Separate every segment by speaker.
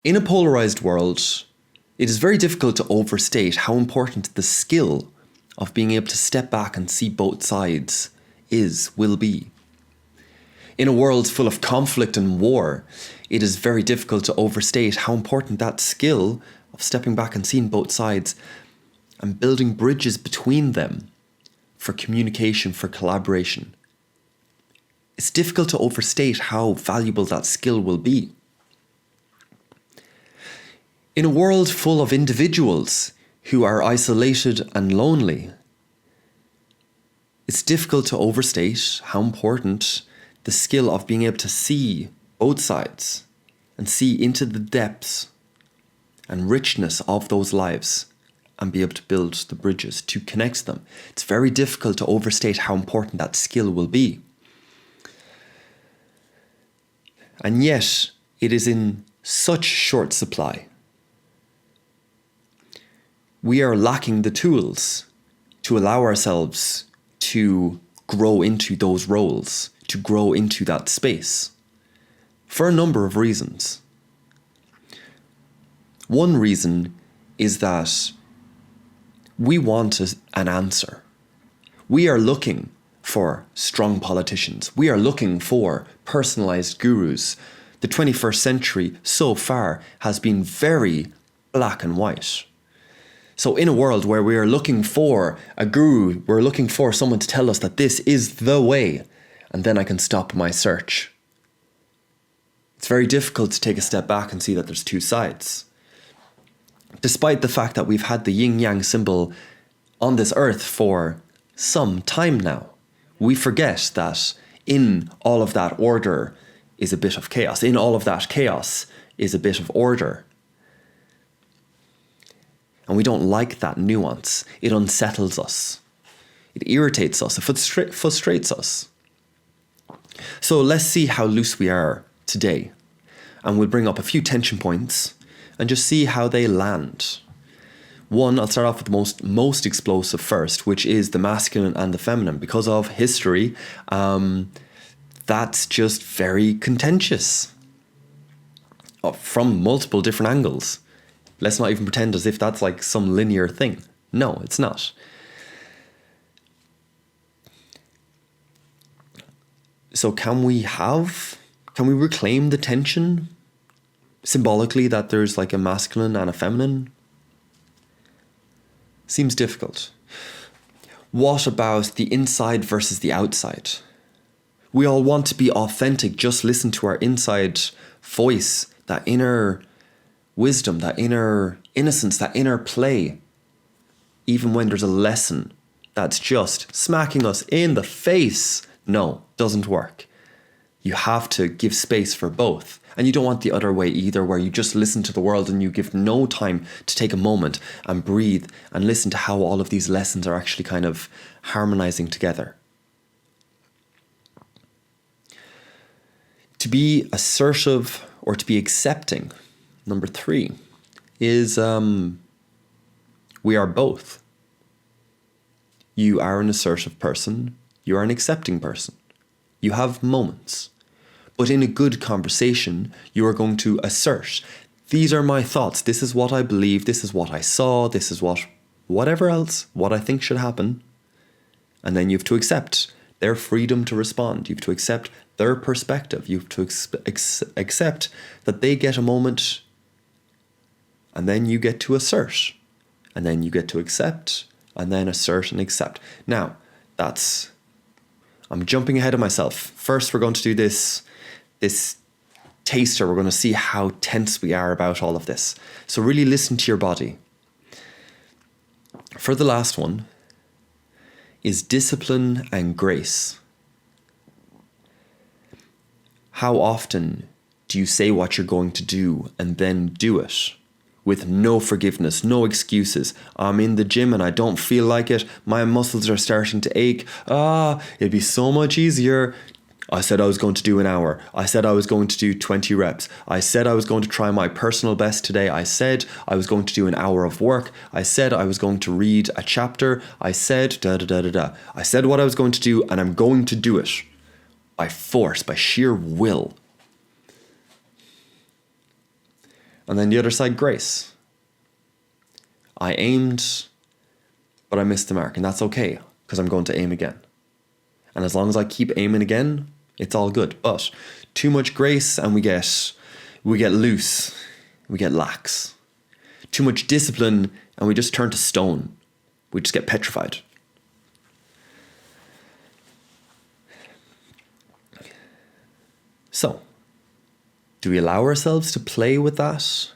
Speaker 1: In a polarized world, it is very difficult to overstate how important the skill of being able to step back and see both sides will be. In a world full of conflict and war, it is very difficult to overstate how important that skill of stepping back and seeing both sides and building bridges between them for communication, for collaboration. It's difficult to overstate how valuable that skill will be. In a world full of individuals who are isolated and lonely, it's difficult to overstate how important the skill of being able to see both sides and see into the depths and richness of those lives and be able to build the bridges to connect them. It's very difficult to overstate how important that skill will be. And yet, it is in such short supply. We are lacking the tools to allow ourselves to grow into those roles, to grow into that space, for a number of reasons. One reason is that we want an answer. We are looking for strong politicians. We are looking for personalized gurus. The 21st century so far has been very black and white. So in a world where we are looking for a guru, we're looking for someone to tell us that this is the way, and then I can stop my search. It's very difficult to take a step back and see that there's two sides. Despite the fact that we've had the yin-yang symbol on this earth for some time now, we forget that in all of that order is a bit of chaos. In all of that chaos is a bit of order. And we don't like that nuance. It unsettles us. It irritates us. It frustrates us. So let's see how loose we are today. And we'll bring up a few tension points and just see how they land. One, I'll start off with the most explosive first, which is the masculine and the feminine. Because of history, that's just very contentious from multiple different angles. Let's not even pretend as if that's like some linear thing. No, it's not. So can we reclaim the tension symbolically that there's like a masculine and a feminine? Seems difficult. What about the inside versus the outside? We all want to be authentic, just listen to our inside voice, that inner wisdom, that inner innocence, that inner play. Even when there's a lesson that's just smacking us in the face. No, doesn't work. You have to give space for both. And you don't want the other way either, where you just listen to the world and you give no time to take a moment and breathe and listen to how all of these lessons are actually kind of harmonizing together. To be assertive or to be accepting, number 3, is we are both. You are an assertive person. You are an accepting person. You have moments. But in a good conversation, you are going to assert, these are my thoughts, this is what I believe, this is what I saw, this is whatever else, what I think should happen. And then you have to accept their freedom to respond. You have to accept their perspective. You have to accept that they get a moment, and then you get to assert. And then you get to accept, and then assert and accept. Now, I'm jumping ahead of myself. First, we're going to do this taster. We're going to see how tense we are about all of this. So really listen to your body. For the last one is discipline and grace. How often do you say what you're going to do and then do it? With no forgiveness, no excuses. I'm in the gym and I don't feel like it. My muscles are starting to ache. It'd be so much easier. I said I was going to do an hour. I said I was going to do 20 reps. I said I was going to try my personal best today. I said I was going to do an hour of work. I said I was going to read a chapter. I said I said what I was going to do, and I'm going to do it by force, by sheer will. And then the other side, grace. I aimed, but I missed the mark, and that's okay, because I'm going to aim again. And as long as I keep aiming again, it's all good. But too much grace and we get loose, we get lax. Too much discipline and we just turn to stone. We just get petrified. So, do we allow ourselves to play with that?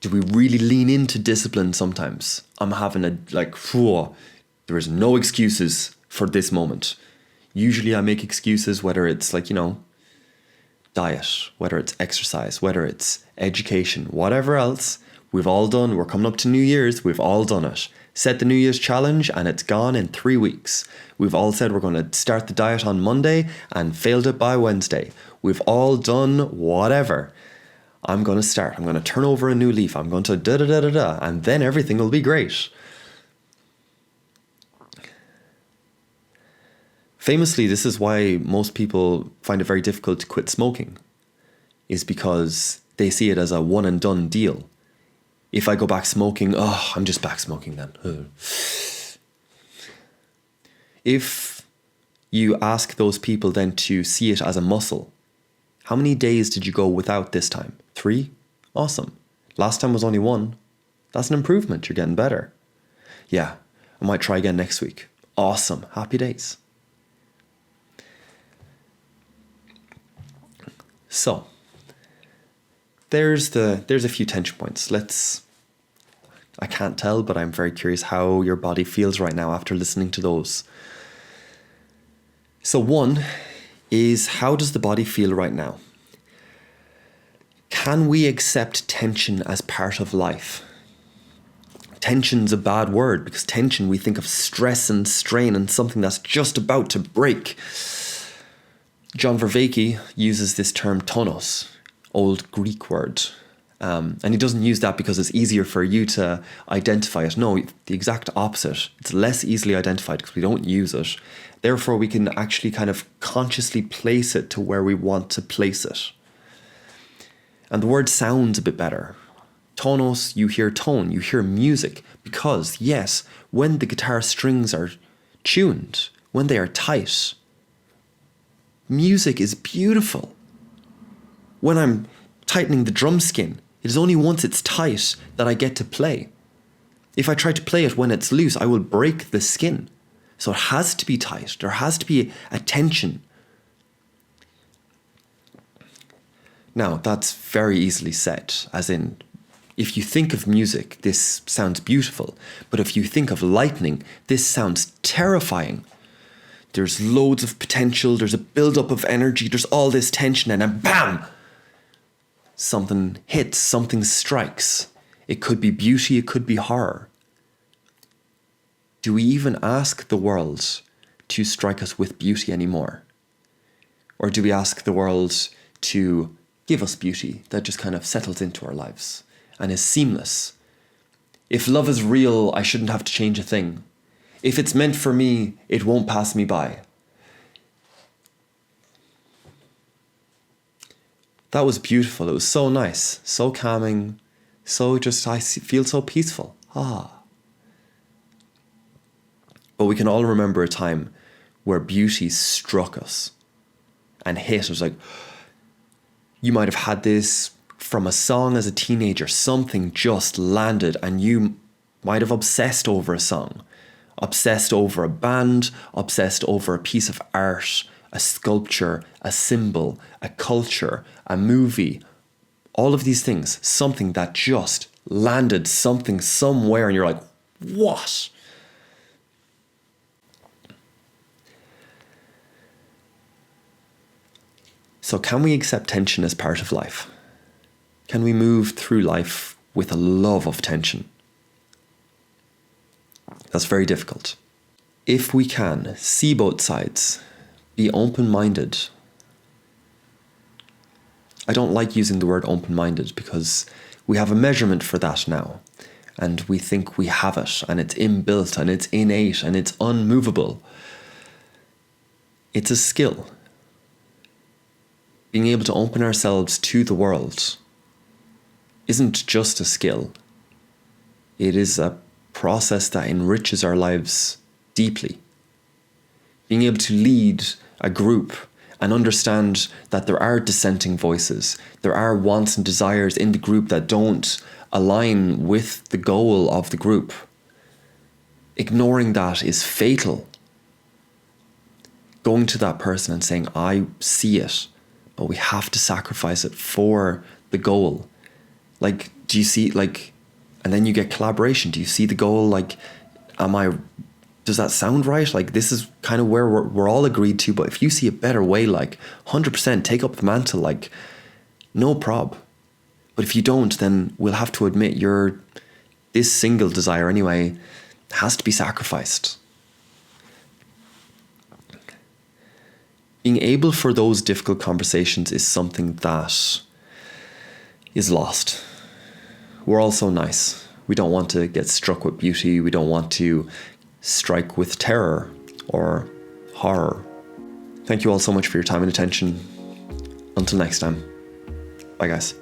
Speaker 1: Do we really lean into discipline sometimes? I'm having there is no excuses for this moment. Usually I make excuses, whether it's diet, whether it's exercise, whether it's education, whatever else. We've all done, we're coming up to New Year's, we've all done it. Set the New Year's challenge and it's gone in 3 weeks. We've all said we're going to start the diet on Monday and failed it by Wednesday. We've all done whatever. I'm going to start. I'm going to turn over a new leaf. I'm going to da-da-da-da-da, and then everything will be great. Famously, this is why most people find it very difficult to quit smoking, is because they see it as a one and done deal. If I go back smoking, I'm just back smoking then. If you ask those people then to see it as a muscle, how many days did you go without this time? 3? Awesome. Last time was only 1. That's an improvement. You're getting better. Yeah, I might try again next week. Awesome. Happy days. So, there's a few tension points. I can't tell, but I'm very curious how your body feels right now after listening to those. So one is, how does the body feel right now? Can we accept tension as part of life? Tension's a bad word, because tension, we think of stress and strain and something that's just about to break. John Vervaeke uses this term tonos, old Greek word. And he doesn't use that because it's easier for you to identify it. No, the exact opposite. It's less easily identified because we don't use it. Therefore, we can actually kind of consciously place it to where we want to place it. And the word sounds a bit better. Tonos, you hear tone, you hear music. Because, yes, when the guitar strings are tuned, when they are tight, music is beautiful. When I'm tightening the drum skin, it is only once it's tight that I get to play. If I try to play it when it's loose, I will break the skin. So it has to be tight. There has to be a tension. Now, that's very easily said, as in, if you think of music, this sounds beautiful. But if you think of lightning, this sounds terrifying. There's loads of potential, there's a build-up of energy, there's all this tension, and then BAM! Something hits, something strikes. It could be beauty, it could be horror. Do we even ask the world to strike us with beauty anymore? Or do we ask the world to give us beauty that just kind of settles into our lives and is seamless? If love is real, I shouldn't have to change a thing. If it's meant for me, it won't pass me by. That was beautiful. It was so nice, so calming, I feel so peaceful. But we can all remember a time where beauty struck us and hit. It was like, you might have had this from a song as a teenager. Something just landed and you might have obsessed over a song. Obsessed over a band, obsessed over a piece of art, a sculpture, a symbol, a culture, a movie. All of these things, something that just landed something somewhere and you're like, what? So can we accept tension as part of life? Can we move through life with a love of tension? That's very difficult. If we can see both sides, be open-minded. I don't like using the word open-minded because we have a measurement for that now. And we think we have it, and it's inbuilt, and it's innate, and it's unmovable. It's a skill. Being able to open ourselves to the world isn't just a skill. It is a process that enriches our lives deeply. Being able to lead a group and understand that there are dissenting voices, there are wants and desires in the group that don't align with the goal of the group. Ignoring that is fatal. Going to that person and saying, I see it, but we have to sacrifice it for the goal. Like, do you see, like, and then you get collaboration. Do you see the goal? Like, does that sound right? Like, this is kind of where we're all agreed to, but if you see a better way, like 100% take up the mantle, like no prob. But if you don't, then we'll have to admit this single desire anyway has to be sacrificed. Being able for those difficult conversations is something that is lost. We're all so nice. We don't want to get struck with beauty. We don't want to strike with terror or horror. Thank you all so much for your time and attention. Until next time. Bye, guys.